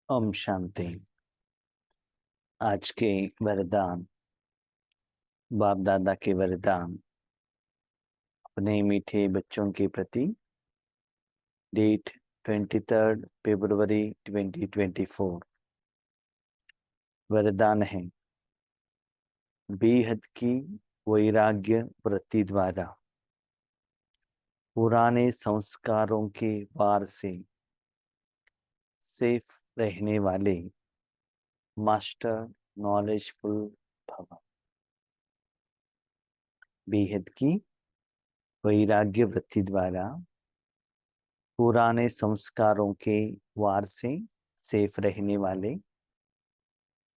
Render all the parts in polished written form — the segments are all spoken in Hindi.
ओम शांति। आज के वरदान, बाप दादा के वरदान अपने मीठे बच्चों के प्रति। डेट 23 फरवरी 2024। वरदान है बेहद की वैराग्य वृत्ति द्वारा पुराने संस्कारों के वार से सेफ रहने वाले मास्टर नॉलेजफुल भव। बेहद की वैराग्य वृत्ति द्वारा पुराने संस्कारों के वार से सेफ रहने वाले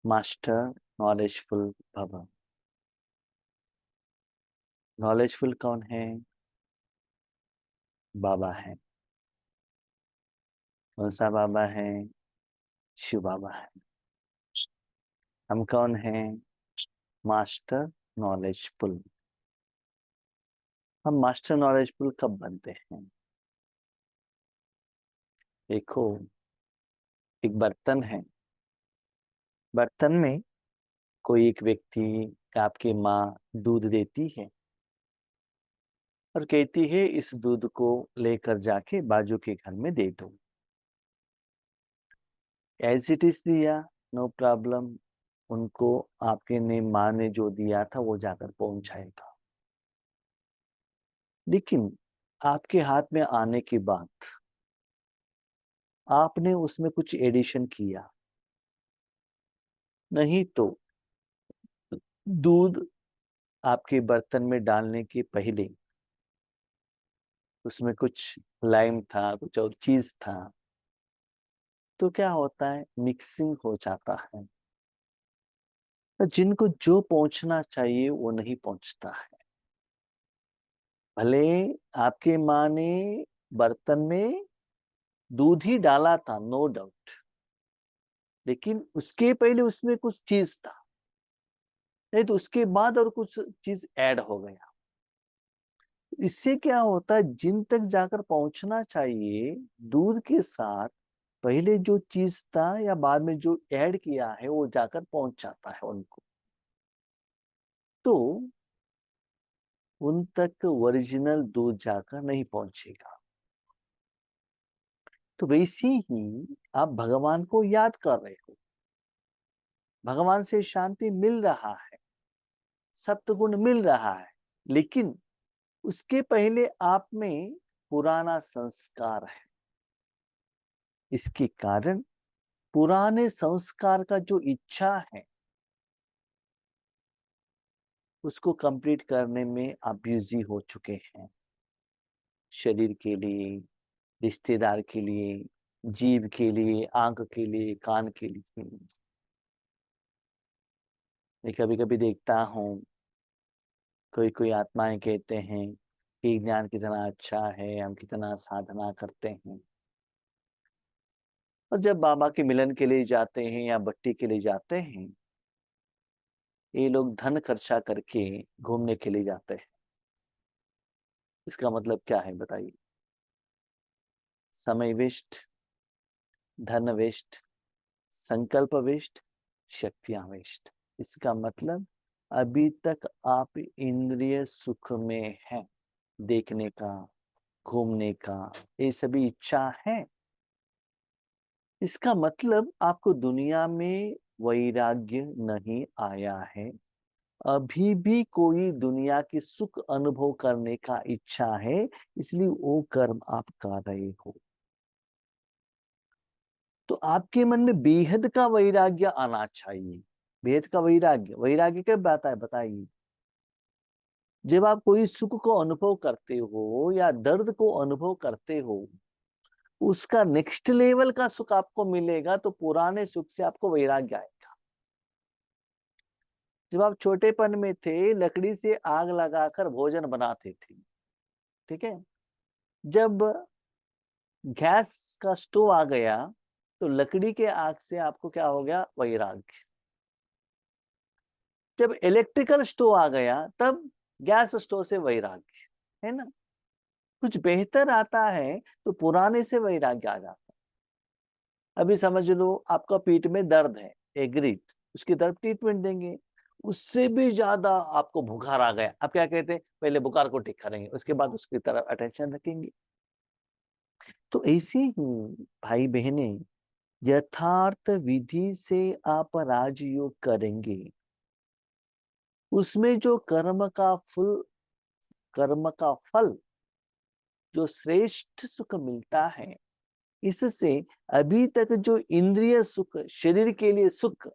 मास्टर नॉलेजफुल भव। नॉलेजफुल कौन है? बाबा है। कौन सा बाबा है? शिव बाबा है। हम कौन हैं? Master knowledgeful. हम मास्टर नॉलेजफुल कब बनते हैं? देखो, एक बर्तन है। बर्तन में कोई एक व्यक्ति, आपकी माँ दूध देती है और कहती है इस दूध को लेकर जाके बाजू के घर में दे दो। एज इट इज दिया, नो प्रॉब्लम। उनको आपके ने माँ ने जो दिया था वो जाकर पहुंचाएगा। लेकिन आपके हाथ में आने के बाद आपने उसमें कुछ एडिशन किया, नहीं तो दूध आपके बर्तन में डालने के पहले उसमें कुछ लाइम था, कुछ और चीज था, तो क्या होता है, मिक्सिंग हो जाता है। तो जिनको जो पहुंचना चाहिए वो नहीं पहुंचता है। भले आपके माँ ने बर्तन में दूध ही डाला था, नो डाउट, लेकिन उसके पहले उसमें कुछ चीज था, नहीं तो उसके बाद और कुछ चीज ऐड हो गया। इससे क्या होता है, जिन तक जाकर पहुंचना चाहिए दूध के साथ पहले जो चीज था या बाद में जो ऐड किया है वो जाकर पहुंच जाता है उनको, तो उन तक ओरिजिनल दूध जाकर नहीं पहुंचेगा। तो वैसे ही आप भगवान को याद कर रहे हो, भगवान से शांति मिल रहा है, सत्गुण मिल रहा है, लेकिन उसके पहले आप में पुराना संस्कार है। इसके कारण पुराने संस्कार का जो इच्छा है उसको कंप्लीट करने में आप बिजी हो चुके हैं। शरीर के लिए, रिश्तेदार के लिए, जीभ के लिए, आंख के लिए, कान के लिए। मैं कभी कभी देखता हूँ, कोई कोई आत्माएं कहते हैं कि ज्ञान कितना अच्छा है, हम कितना साधना करते हैं, और जब बाबा के मिलन के लिए जाते हैं या भट्टी के लिए जाते हैं, ये लोग धन खर्चा करके घूमने के लिए जाते हैं। इसका मतलब क्या है बताइए? समय वेस्ट, धन वेस्ट, संकल्प वेस्ट, शक्तियां वेस्ट। इसका मतलब अभी तक आप इंद्रिय सुख में हैं, देखने का, घूमने का, ये सभी इच्छा है। इसका मतलब आपको दुनिया में वैराग्य नहीं आया है। अभी भी कोई दुनिया की सुख अनुभव करने का इच्छा है, इसलिए वो कर्म आप कर रहे हो। तो आपके मन में बेहद का वैराग्य आना चाहिए। बेहद का वैराग्य, वैराग्य कब आता है बताइए? जब आप कोई सुख को अनुभव करते हो या दर्द को अनुभव करते हो, उसका नेक्स्ट लेवल का सुख आपको मिलेगा, तो पुराने सुख से आपको वैराग्य आएगा। जब आप छोटेपन में थे, लकड़ी से आग लगाकर भोजन बनाते थे, ठीक है। जब गैस का स्टोव आ गया तो लकड़ी के आग से आपको क्या हो गया? वैराग्य। जब इलेक्ट्रिकल स्टोव आ गया तब गैस स्टोव से वैराग्य, है ना। कुछ बेहतर आता है तो पुराने से वैराग्य आ जाता है। अभी समझ लो आपका पीठ में दर्द है, एग्रीड, उसकी तरफ ट्रीटमेंट देंगे। उससे भी ज्यादा आपको बुखार आ गया, आप क्या कहते हैं, पहले बुखार को ठीक करेंगे, उसके बाद उसकी तरफ अटेंशन रखेंगे। तो ऐसे ही भाई बहने, यथार्थ विधि से आप राजयोग करेंगे, उसमें जो कर्म का फल जो श्रेष्ठ सुख मिलता है, इससे अभी तक जो इंद्रिय सुख, शरीर के लिए सुख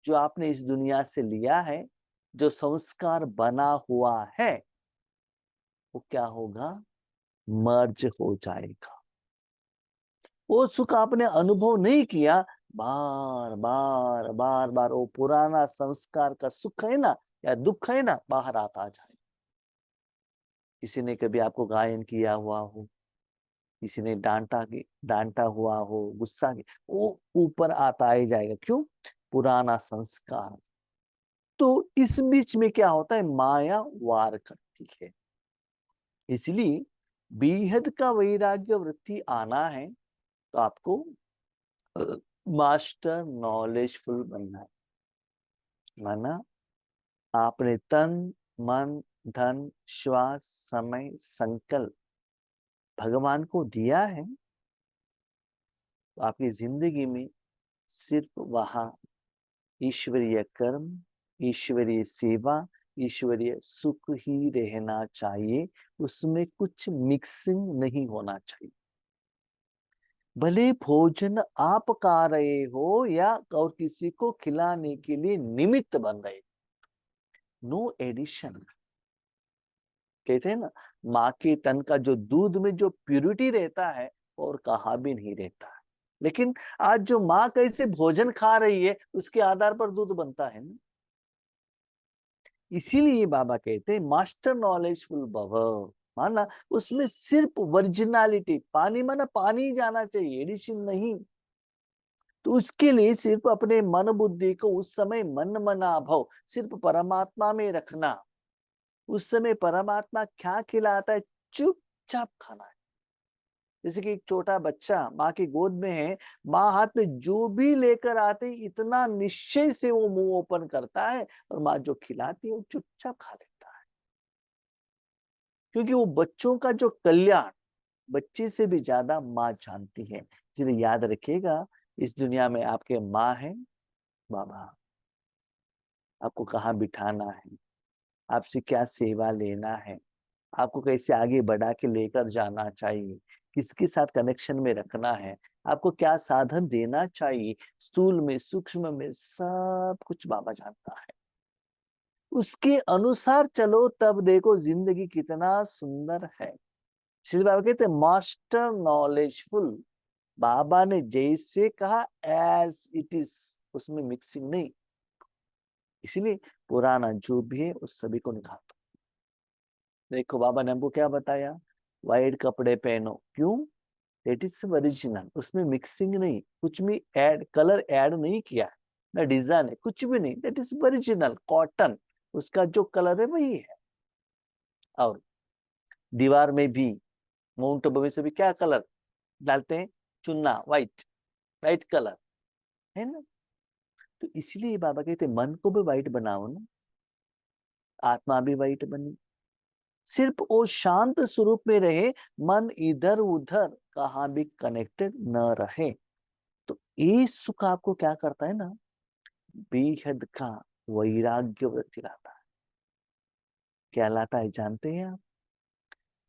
जो आपने इस दुनिया से लिया है, जो संस्कार बना हुआ है, वो क्या होगा, मर्ज हो जाएगा। वो सुख आपने अनुभव नहीं किया, बार बार बार बार वो पुराना संस्कार का सुख है ना या दुख है ना, बाहर आता जाए। किसी ने कभी आपको गायन किया हुआ हो, किसी ने डांटा हुआ हो, गुस्सा किया, वो ऊपर आता ही जाएगा। क्यों, पुराना संस्कार। तो इस बीच में क्या होता है, माया वार करती है। इसलिए बेहद का वैराग्य वृत्ति आना है तो आपको मास्टर नॉलेजफुल बनना है। माना आपने तन मन धन श्वास समय संकल्प भगवान को दिया है, तो आपकी जिंदगी में सिर्फ वहां ईश्वरीय कर्म, ईश्वरीय सेवा, ईश्वरीय सुख ही रहना चाहिए। उसमें कुछ मिक्सिंग नहीं होना चाहिए। भले भोजन आप खा रहे हो या और किसी को खिलाने के लिए निमित्त बन रहे, नो एडिशन। कहते हैं ना, माँ के तन का जो दूध में जो प्यूरिटी रहता है और कहाँ भी नहीं रहता है। लेकिन आज जो माँ कैसे भोजन खा रही है, उसके आधार पर दूध बनता है ना। इसीलिए बाबा कहते हैं मास्टर नॉलेजफुल भव। माना उसमें सिर्फ वर्जिनालिटी, पानी माना पानी ही जाना चाहिए, एडिशन नहीं। तो उसके लिए सिर्फ अपने मन बुद्धि को उस समय मन मना भव सिर्फ परमात्मा में रखना। उस समय परमात्मा क्या खिलाता है, चुपचाप खाना है। जैसे कि एक छोटा बच्चा माँ की गोद में है, माँ हाथ में जो भी लेकर आते इतना निश्चय से वो मुंह ओपन करता है, और माँ जो खिलाती है वो चुपचाप खा लेता है। क्योंकि वो बच्चों का जो कल्याण बच्चे से भी ज्यादा माँ जानती है। इसलिए याद रखिएगा, इस दुनिया में आपके माँ है, बाबा आपको कहाँ बिठाना है, आपसे क्या सेवा लेना है, आपको कैसे आगे बढ़ा के लेकर जाना चाहिए, किसके साथ कनेक्शन में रखना है, आपको क्या साधन देना चाहिए, स्थूल में सूक्ष्म में सब कुछ बाबा जानता है। उसके अनुसार चलो, तब देखो जिंदगी कितना सुंदर है। इसलिए बाबा कहते हैं मास्टर नॉलेजफुल। बाबा ने जैसे कहा एज इट इज, उसमें मिक्सिंग नहीं। इसलिए पुराना जो भी है उस सभी को निकाल दो। देखो बाबा ने हमको क्या बताया, वाइट कपड़े पहनो, क्यों, दैट इज ओरिजिनल, उसमें मिक्सिंग नहीं, कुछ भी ऐड कलर ऐड नहीं किया, ना डिजाइन है, कुछ भी नहीं, दैट इज ओरिजिनल कॉटन, उसका जो कलर है वही है। और दीवार में भी, माउंट आबू में से भी क्या कलर डालते हैं, चुन्ना, व्हाइट, व्हाइट कलर है ना। तो इसलिए बाबा कहते हैं मन को भी व्हाइट बनाओ ना, आत्मा भी व्हाइट बनी, सिर्फ वो शांत स्वरूप में रहे, मन इधर उधर कहाँ भी कनेक्टेड न रहे। तो ये सुख आपको क्या करता है ना, बेहद का वैराग्य वृत्ति लाता है। क्या लाता है जानते हैं आप,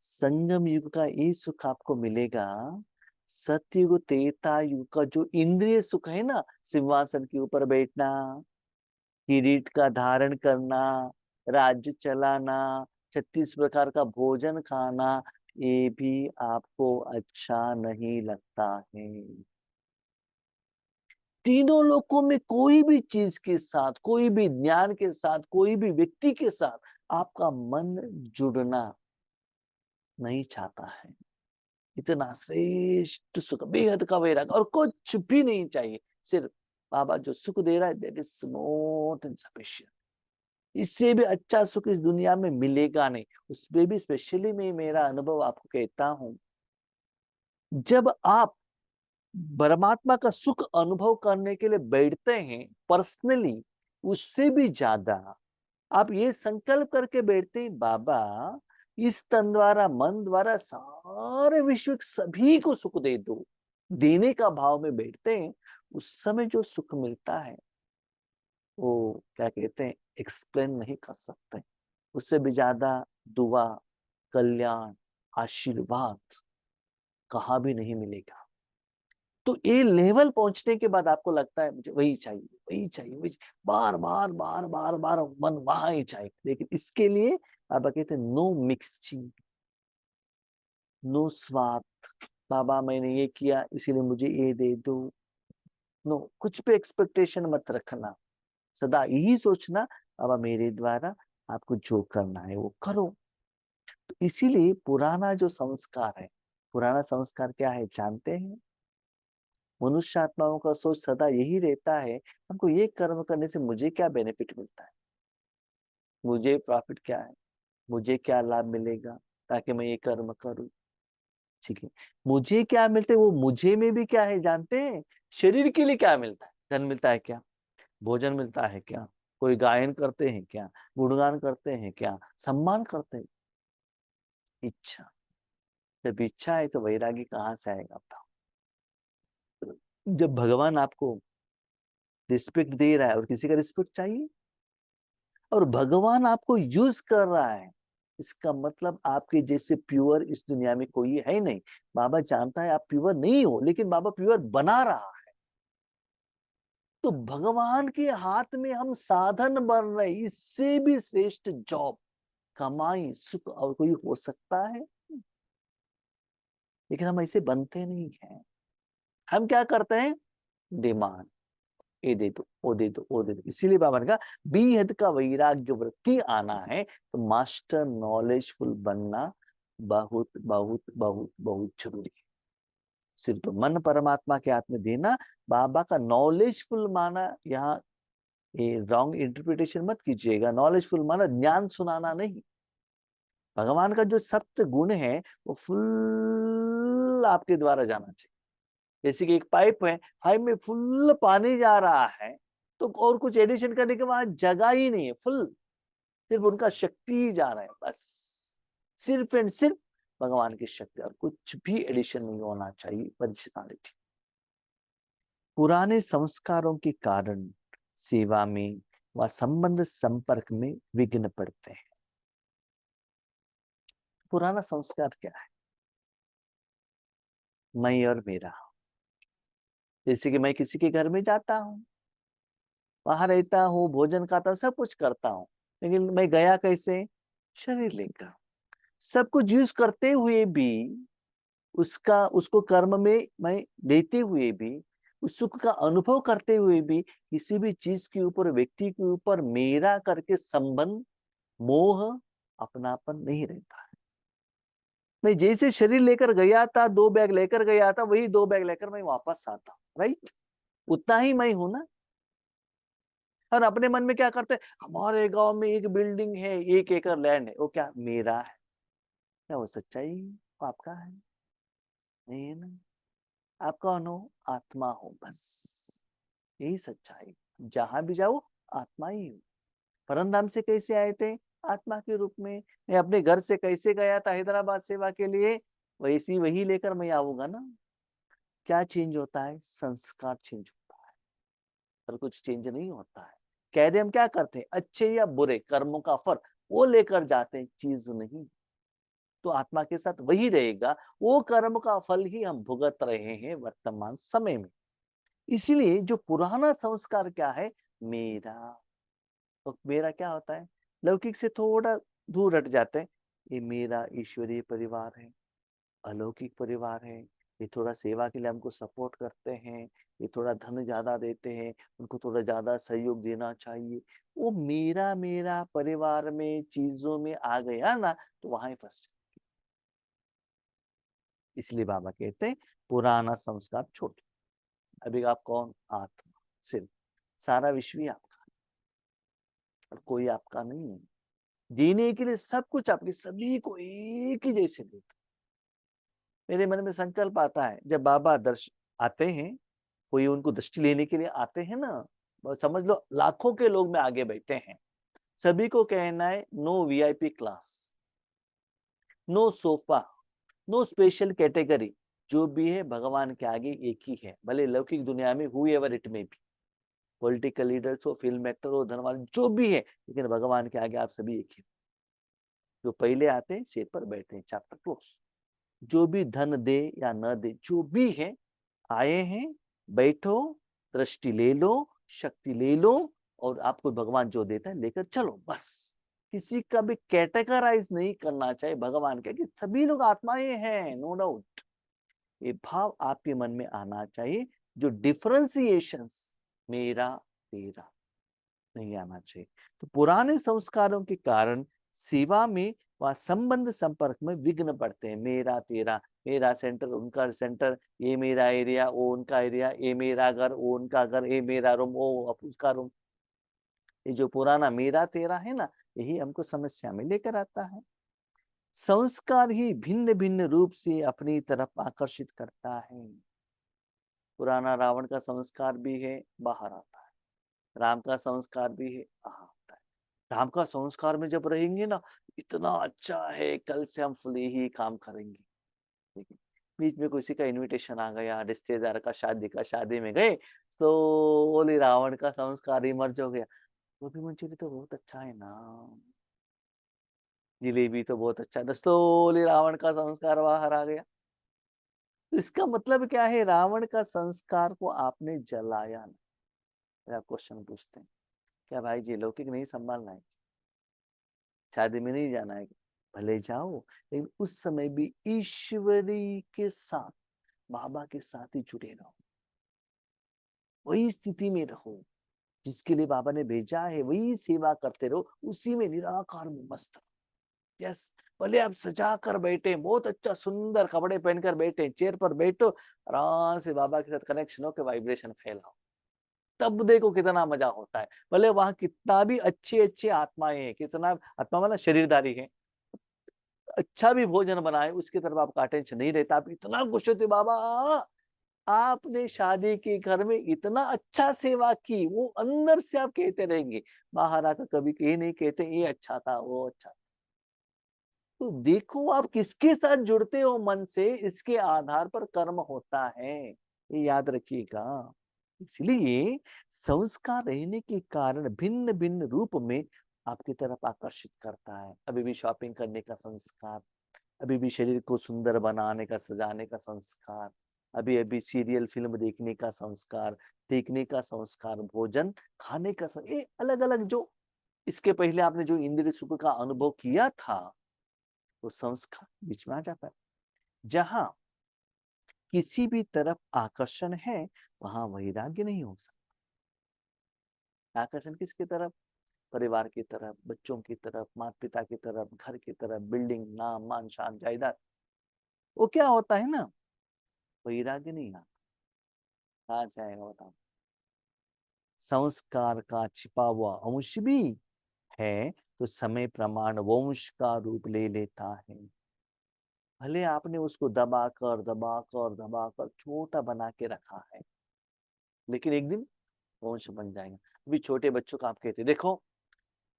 संगम युग का ये सुख आपको मिलेगा। सतयुग त्रेता युग का जो इंद्रिय सुख है ना, सिंहासन के ऊपर बैठना, किरीट का धारण करना, राज्य चलाना, 36 प्रकार का भोजन खाना, ये भी आपको अच्छा नहीं लगता है। तीनों लोकों में कोई भी चीज के साथ, कोई भी ज्ञान के साथ, कोई भी व्यक्ति के साथ आपका मन जुड़ना नहीं चाहता है। इतना श्रेष्ठ सुख, बेहद का वैराग, और कुछ भी नहीं चाहिए, सिर्फ बाबा जो सुख दे रहा है that is more than sufficient. इससे भी अच्छा सुख इस दुनिया में मिलेगा नहीं। उसमें भी स्पेशली मैं मेरा अनुभव आपको कहता हूं, जब आप परमात्मा का सुख अनुभव करने के लिए बैठते हैं पर्सनली, उससे भी ज्यादा आप ये संकल्प करके बैठते हैं, बाबा इस तन द्वारा मन द्वारा सारे विश्व के सभी को सुख दे दो, देने का भाव में बैठते हैं, उस समय जो सुख मिलता है वो क्या कहते हैं, एक्सप्लेन नहीं कर सकते। उससे भी ज्यादा दुआ, कल्याण, आशीर्वाद कहाँ भी नहीं मिलेगा। तो ये लेवल पहुंचने के बाद आपको लगता है मुझे वही चाहिए, वही चाहिए, वही चाहिए। बार बार बार बार बार मन वहां ही चाहिए। लेकिन इसके लिए आप कहते हैं नो मिक्सिंग, नो स्वार्थ, बाबा मैंने ये किया इसीलिए मुझे ये दे दो। नो, कुछ पे एक्सपेक्टेशन मत रखना, सदा यही सोचना बाबा मेरे द्वारा आपको जो करना है वो करो। तो इसीलिए पुराना जो संस्कार है, पुराना संस्कार क्या है जानते हैं? मनुष्य आत्माओं का सोच सदा यही रहता है, हमको ये कर्म करने से मुझे क्या बेनिफिट मिलता है, मुझे प्रॉफिट क्या है, मुझे क्या लाभ मिलेगा ताकि मैं ये कर्म करूं। ठीक है, मुझे क्या मिलता है वो मुझे में भी क्या है जानते हैं? शरीर के लिए क्या मिलता है? धन मिलता है क्या? भोजन मिलता है क्या? कोई गायन करते हैं क्या? गुणगान करते हैं क्या? सम्मान करते हैं? इच्छा। जब इच्छा है तो वैरागी कहाँ से आएगा बताओ? जब भगवान आपको रिस्पेक्ट दे रहा है और किसी का रिस्पेक्ट चाहिए, और भगवान आपको यूज कर रहा है, इसका मतलब आपके जैसे प्योर इस दुनिया में कोई है नहीं। बाबा जानता है आप प्योर नहीं हो, लेकिन बाबा प्योर बना रहा है। तो भगवान के हाथ में हम साधन बन रहे, इससे भी श्रेष्ठ जॉब, कमाई, सुख और कोई हो सकता है? लेकिन हम ऐसे बनते नहीं हैं। हम क्या करते हैं? डिमांड, ये दे दो, वो दे दो, वो दे दो। इसीलिए बाबा ने कहा बेहद का वैराग्य वृत्ति आना है तो मास्टर नॉलेजफुल बनना बहुत बहुत बहुत बहुत जरूरी है। सिर्फ तो मन परमात्मा के हाथ में देना, बाबा का नॉलेजफुल माना यहाँ, ये रॉन्ग इंटरप्रिटेशन मत कीजिएगा। नॉलेजफुल माना ज्ञान सुनाना नहीं। भगवान का जो सप्त गुण है वो फुल आपके द्वारा जाना चाहिए। जैसे कि एक पाइप है, पाइप में फुल पानी जा रहा है, तो और कुछ एडिशन करने के वहां जगह ही नहीं है, फुल सिर्फ उनका शक्ति ही जा रहा है बस, सिर्फ एंड सिर्फ भगवान की शक्ति, और कुछ भी एडिशन नहीं होना चाहिए। पर्सनालिटी, पुराने संस्कारों के कारण सेवा में व संबंध संपर्क में विघ्न पड़ते हैं। पुराना संस्कार क्या है? मैं और मेरा। जैसे कि मैं किसी के घर में जाता हूँ, वहां रहता हूँ, भोजन खाता हूँ, सब कुछ करता हूँ, लेकिन मैं गया कैसे? शरीर लेकर। सब कुछ यूज करते हुए भी, उसका उसको कर्म में मैं देते हुए भी, उस सुख का अनुभव करते हुए भी, किसी भी चीज के ऊपर, व्यक्ति के ऊपर मेरा करके संबंध, मोह, अपनापन नहीं रहता है। मैं जैसे शरीर लेकर गया था, 2 बैग लेकर गया था, वही 2 बैग लेकर मैं वापस आता हूँ, राइट? उतना ही मैं हूं ना। और अपने मन में क्या करते हैं, हमारे गांव में एक बिल्डिंग है, 1 एकड़ लैंड है, वो क्या मेरा है? क्या वो सच्चाई? वो आपका है? नहीं है ना। आप कौन हो? आत्मा हो बस, यही सच्चाई। जहां भी जाओ आत्मा ही हो। परमधाम से कैसे आए थे? आत्मा के रूप में। मैं अपने घर से कैसे गया था हैदराबाद सेवा के लिए, वैसी वही लेकर मैं आऊंगा ना। क्या चेंज होता है? संस्कार चेंज होता है, और कुछ चेंज नहीं होता है। कह दे हम क्या करते हैं, अच्छे या बुरे कर्मों का फल वो लेकर जाते हैं, चीज नहीं। तो आत्मा के साथ वही रहेगा, वो कर्म का फल ही हम भुगत रहे हैं वर्तमान समय में। इसीलिए जो पुराना संस्कार क्या है, मेरा। तो मेरा क्या होता है, लौकिक से थोड़ा दूर हट जाते हैं, ये मेरा ईश्वरीय परिवार है, अलौकिक परिवार है, ये थोड़ा सेवा के लिए हमको सपोर्ट करते हैं, ये थोड़ा धन ज्यादा देते हैं, उनको थोड़ा ज्यादा सहयोग देना चाहिए। वो मेरा मेरा परिवार में चीजों में आ गया ना, तो वहां ही फंस जाए। इसलिए बाबा कहते हैं पुराना संस्कार छोड़। अभी आप कौन? आत्मा, सिर्फ। सारा विश्व ही आपका, और कोई आपका नहीं है। देने के लिए सब कुछ आपके, सभी को एक ही जैसे देता। मेरे मन में संकल्प आता है, जब बाबा दर्शन आते हैं, कोई उनको दृष्टि लेने के लिए आते हैं ना, समझ लो लाखों के लोग में आगे बैठे हैं, सभी को कहना है no VIP class, no sofa, no special category, जो भी है भगवान के आगे एक ही है, भले लौकिक दुनिया में हुएवर इट में भी, पॉलिटिकल लीडर्स हो, फिल्म एक्टर हो, धनवान जो भी है, लेकिन भगवान के आगे आप सभी एक ही। जो पहले आते हैं सीट पर बैठते हैं, चैप्टर क्लोज। जो भी धन दे या न दे, जो भी है, आए हैं, बैठो, दृष्टि ले लो, शक्ति ले लो, और आपको भगवान जो देता है लेकर चलो, बस। किसी का भी कैटेगराइज नहीं करना चाहिए भगवान का, कि सभी लोग आत्माएं हैं, नो डाउट। ये भाव आपके मन में आना चाहिए, जो डिफरेंशिएशंस मेरा तेरा नहीं आना चाहिए। तो पुराने संस्कारों के कारण सेवा में व संबंध संपर्क में विघ्न पड़ते हैं, मेरा तेरा, मेरा सेंटर उनका सेंटर, ये मेरा एरिया वो उनका एरिया, ये मेरा घर वो उनका घर, ये मेरा रूम वो उसका रूम। ये जो पुराना मेरा तेरा है ना, यही हमको समस्या में लेकर आता है। संस्कार ही भिन्न भिन्न रूप से अपनी तरफ आकर्षित करता है। पुराना रावण का संस्कार भी है, बाहर आता है, राम का संस्कार भी है, बाहर आता है। राम का संस्कार में जब रहेंगे ना, इतना अच्छा है, कल से हम फुली ही काम करेंगे, ठीक है। बीच में किसी का इनविटेशन आ गया, रिश्तेदार का शादी में गए, तो बोले रावण का संस्कार ही मर्ज हो गया, गोभी मंचूरी तो बहुत अच्छा है ना, जलेबी तो बहुत अच्छा है, दोस्तों बोले रावण का संस्कार बाहर आ गया। तो इसका मतलब क्या है, रावण का संस्कार को आपने जलाया ना। मेरा क्वेश्चन पूछते हैं, क्या भाई जी लौकिक नहीं संभालना है, शादी में नहीं जाना है, भले जाओ, लेकिन उस समय भी ईश्वरी के साथ, बाबा के साथ ही जुड़े रहो, वही स्थिति में रहो, जिसके लिए बाबा ने भेजा है वही सेवा करते रहो, उसी में निराकार में मस्त रहो। यस, भले आप सजा कर बैठे, बहुत अच्छा सुंदर कपड़े पहनकर बैठे, चेयर पर बैठो, आराम से बाबा के साथ कनेक्शन हो के वाइब्रेशन फैलाओ, तब देखो कितना मजा होता है। भले वहां कितना भी अच्छे अच्छे आत्माएं हैं, कितना आत्मा वाला शरीरधारी है, अच्छा भी भोजन बनाए, उसकी तरफ आपका अटेंशन नहीं रहता, आप इतना खुश होते, बाबा आपने शादी के घर में इतना अच्छा सेवा की, वो अंदर से आप कहते रहेंगे, बाहर आकर कभी ये नहीं कहते ये अच्छा था वो अच्छा था। तो देखो आप किसके साथ जुड़ते हो मन से, इसके आधार पर कर्म होता है, ये याद रखिएगा। इसलिए संस्कार रहने के कारण भिन्न भिन्न रूप में आपकी तरफ आकर्षित करता है। अभी भी शॉपिंग करने का संस्कार, अभी भी शरीर को सुंदर बनाने का, सजाने का संस्कार, अभी अभी सीरियल फिल्म देखने का संस्कार, देखने का संस्कार, भोजन खाने का ये अलग अलग जो इसके पहले आपने जो इंद्रिय सुख का अनुभव किया था, वो संस्कार बीच में आ जाता है। जहां किसी भी तरफ आकर्षण है, वहां वैराग्य नहीं हो सकता। आकर्षण किसकी तरफ? परिवार की तरफ, बच्चों की तरफ, माता पिता की तरफ, घर की तरफ, बिल्डिंग, नाम मान शान जायदाद, वो क्या होता है ना, वैराग्य नहीं आता। कहाँ से आएगा बताओ? संस्कार का छिपा हुआ अंश भी है, तो समय प्रमाण वंश का रूप ले लेता है। भले आपने उसको दबाकर दबाकर दबाकर छोटा बना के रखा है, लेकिन एक दिन वंश बन जाएगा। अभी छोटे बच्चों को आप कहते देखो,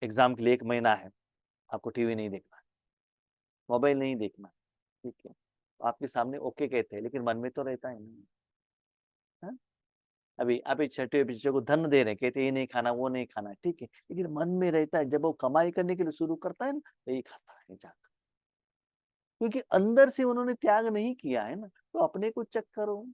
एग्जाम के लिए 1 महीना है, आपको टीवी नहीं देखना, मोबाइल नहीं देखना, ठीक है, तो आपके सामने ओके कहते हैं, लेकिन मन में तो रहता है ना। हाँ? अभी आप एक छठे बच्चे को धन दे रहे हैं, कहते ये नहीं खाना वो नहीं खाना, ठीक है, लेकिन मन में रहता है, जब वो कमाई करने के लिए शुरू करता है ना, तो ये खाता है जाकर, क्योंकि अंदर से उन्होंने त्याग नहीं किया है ना। तो अपने को चेक करो,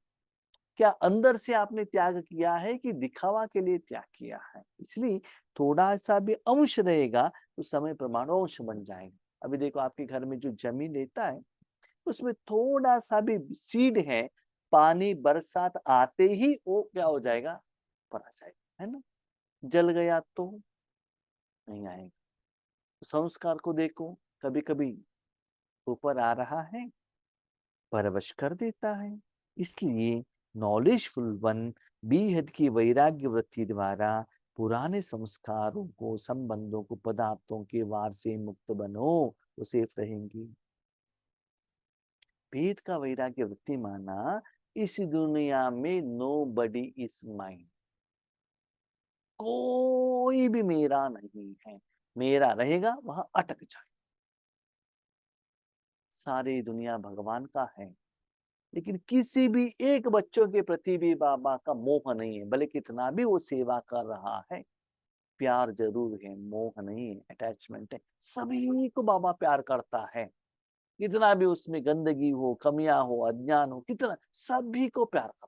क्या अंदर से आपने त्याग किया है कि दिखावा के लिए त्याग किया है? इसलिए थोड़ा सा भी अंश रहेगा तो समय प्रमाण अंश बन जाएगा। अभी देखो आपके घर में जो जमीन रहता है, उसमें थोड़ा सा भी सीड है, पानी बरसात आते ही वो क्या हो जाएगा, ऊपर आ जाएगा, है ना। जल गया तो नहीं आएगा। तो संस्कार को देखो, कभी कभी ऊपर आ रहा है, परवश कर देता है। इसलिए नॉलेजफुल वन बेहद की वैराग्य वृत्ति द्वारा पुराने संस्कारों को, संबंधों को, पदार्थों के वार से मुक्त बनो, तो सेफ रहेंगी। भेद का वैराग्य वृत्ति माना इस दुनिया में नो बडी इज माइन, कोई भी मेरा नहीं है। मेरा रहेगा वहां अटक जाए। सारी दुनिया भगवान का है, लेकिन किसी भी एक बच्चों के प्रति भी बाबा का मोह नहीं है। भले कितना भी वो सेवा कर रहा है, प्यार जरूर है, मोह नहीं है, अटैचमेंट है। सभी को बाबा प्यार करता है, कितना भी उसमें गंदगी हो, कमियां हो, अज्ञान हो, कितना, सभी को प्यार करता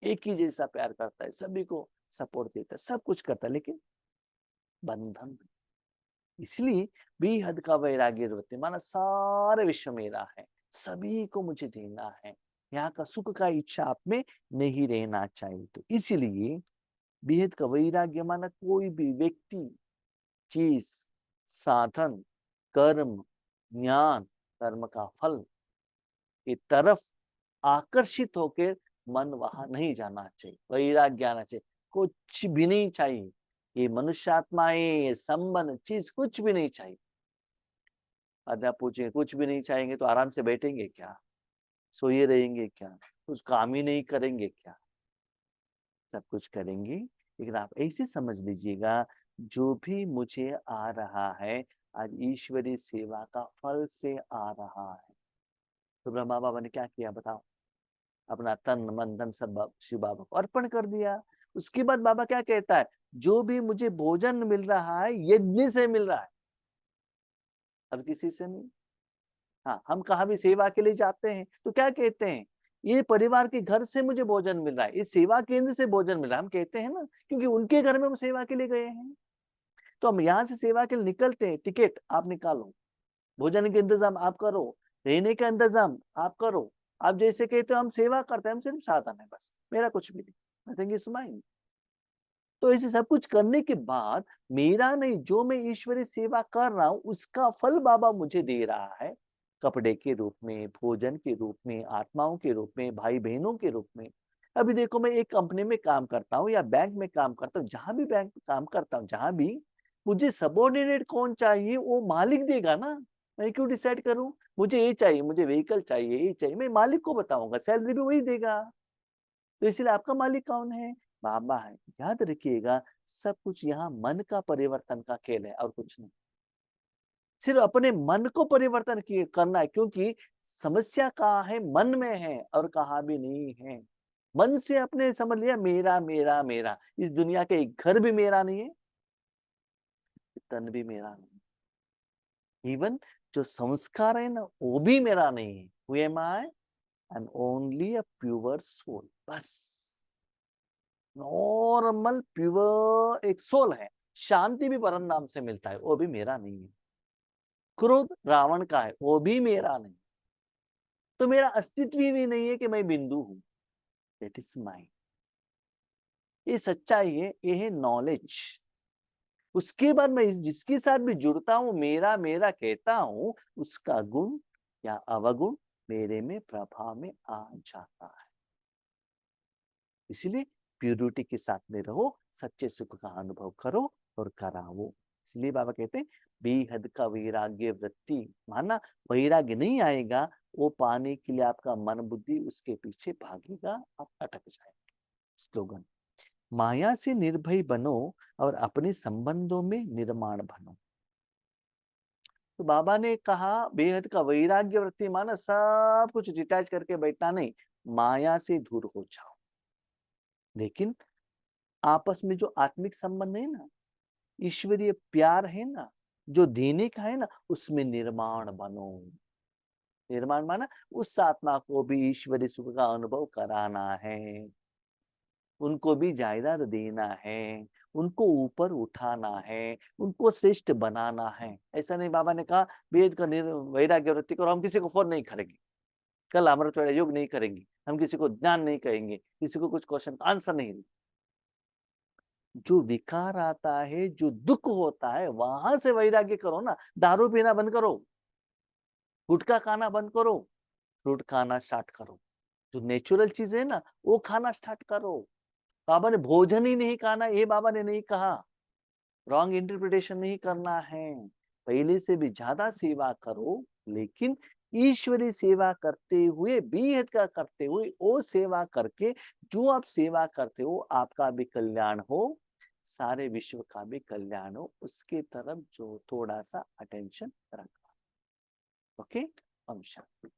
है, एक ही जैसा प्यार करता है, सभी को सपोर्ट देता है, सब कुछ करता है, लेकिन बंधन। इसलिए बेहद का वैराग्य वृत्ति, माना सारे विश्व मेरा है, सभी को मुझे देना है, यहाँ का सुख का इच्छा आप में नहीं रहना चाहिए। तो इसलिए बेहद का वैराग्य माना कोई भी व्यक्ति, चीज, साधन, कर्म, ज्ञान, कर्म का फल की तरफ आकर्षित होकर मन वहां नहीं जाना चाहिए, वैराग्य आना चाहिए। कुछ भी नहीं चाहिए, ये मनुष्यात्मा है, ये संबंध चीज कुछ भी नहीं चाहिए। अगर पूछेंगे कुछ भी नहीं चाहेंगे तो आराम से बैठेंगे क्या, सोए रहेंगे क्या, कुछ काम ही नहीं करेंगे क्या? सब कुछ करेंगे। लेकिन आप ऐसे समझ लीजिएगा, जो भी मुझे आ रहा है आज ईश्वरीय सेवा का फल से आ रहा है। तो ब्रह्मा बाबा ने क्या किया बताओ, अपना तन मन धन सब शिव बाबा को अर्पण कर दिया। उसके बाद बाबा क्या कहता है, जो भी मुझे भोजन मिल रहा है यज्ञ से मिल रहा है, अब किसी से नहीं। हाँ, हम कहाँ भी सेवा के लिए जाते हैं तो क्या कहते हैं, ये परिवार के घर से मुझे भोजन मिल रहा है, इस सेवा केंद्र से भोजन मिल रहा है, हम कहते हैं ना, क्योंकि उनके घर में हम सेवा के लिए गए हैं। तो हम यहाँ से सेवा के लिए निकलते हैं, टिकट आप निकालो, भोजन के इंतजाम आप करो, रहने का इंतजाम आप करो। आप जैसे कहते हो हम सेवा करते हैं, हम सिर्फ साधन है बस, मेरा कुछ भी नहीं, नथिंग इज माइन। तो ऐसे सब कुछ करने के बाद मेरा नहीं, जो मैं ईश्वरीय सेवा कर रहा हूं उसका फल बाबा मुझे दे रहा है, कपड़े के रूप में, भोजन के रूप में, आत्माओं के रूप में, भाई बहनों के रूप में। अभी देखो, मैं एक कंपनी में काम करता हूँ या बैंक में काम करता हूँ, जहां भी बैंक में काम करता हूँ, जहां भी मुझे सबॉर्डिनेट कौन चाहिए वो मालिक देगा ना। मैं क्यों डिसाइड करूं, मुझे ये चाहिए, मुझे व्हीकल चाहिए, ये चाहिए, मैं मालिक को बताऊंगा, सैलरी भी वही देगा। तो इसलिए आपका मालिक कौन है, बाबा है। याद रखिएगा, सब कुछ यहाँ मन का परिवर्तन का खेल है और कुछ नहीं। सिर्फ अपने मन को परिवर्तन करना है, क्योंकि समस्या कहाँ है, मन में है और कहाँ भी नहीं है। मन से अपने समझ लिया मेरा मेरा मेरा, इस दुनिया के एक घर भी मेरा नहीं है, तन भी मेरा नहीं, इवन जो संस्कार है ना वो भी मेरा नहीं है। Who am I? I'm only a pure soul, बस। नॉर्मल प्योर एक सोल है। शांति भी परम नाम से मिलता है, वो भी मेरा नहीं है। क्रोध रावण का है, वो भी मेरा नहीं। तो मेरा अस्तित्व ही नहीं है कि मैं बिंदु हूं, दैट इज माइंड। ये सच्चाई है, ये है नॉलेज। उसके बाद मैं जिसके साथ भी जुड़ता हूं, मेरा मेरा कहता हूं, उसका गुण या अवगुण मेरे में प्रभाव में आ जाता है। इसलिए प्यूरिटी के साथ में रहो, सच्चे सुख का अनुभव करो और कराओ। इसलिए बाबा कहते हैं बेहद का वैराग्य वृत्ति, माना वैराग्य नहीं आएगा, वो पाने के लिए आपका मन बुद्धि उसके पीछे भागेगा, आप अटक जाएंगे। स्लोगन, माया से निर्भय बनो और अपने संबंधों में निर्माण बनो। तो बाबा ने कहा बेहद का वैराग्य वृत्ति माना सब कुछ डिटैच करके बैठना नहीं, माया से दूर हो जाओ। लेकिन आपस में जो आत्मिक संबंध है ना, ईश्वरीय प्यार है ना, जो देने का है ना, उसमें निर्माण बनो। निर्माण माना उस आत्मा को भी ईश्वरीय सुख का अनुभव कराना है, उनको भी जायदाद देना है, उनको ऊपर उठाना है, उनको श्रेष्ठ बनाना है। ऐसा नहीं, बाबा ने कहा वेद का वैराग्य वृत्ति करो, हम किसी को फोन नहीं करेंगे, कल अमृत वेला योग नहीं करेंगे, हम किसी को ज्ञान नहीं कहेंगे, किसी को कुछ क्वेश्चन आंसर नहीं। जो विकार आता है, जो दुख होता है, वहां से वैराग्य करो ना। दारू पीना बंद करो, गुटखा खाना बंद करो, फ्रूट खाना स्टार्ट करो, जो नेचुरल चीज है ना वो खाना स्टार्ट करो। बाबा ने भोजन ही नहीं खाना, ये बाबा ने नहीं कहा, रॉन्ग इंटरप्रिटेशन नहीं करना है। पहले से भी ज्यादा सेवा करो, लेकिन ईश्वरी सेवा करते हुए, बीहद का करते हुए, वो सेवा करके जो आप सेवा करते हो आपका भी कल्याण हो, सारे विश्व का भी कल्याण हो, उसके तरफ जो थोड़ा सा अटेंशन रखना। ओके, ओम शांति।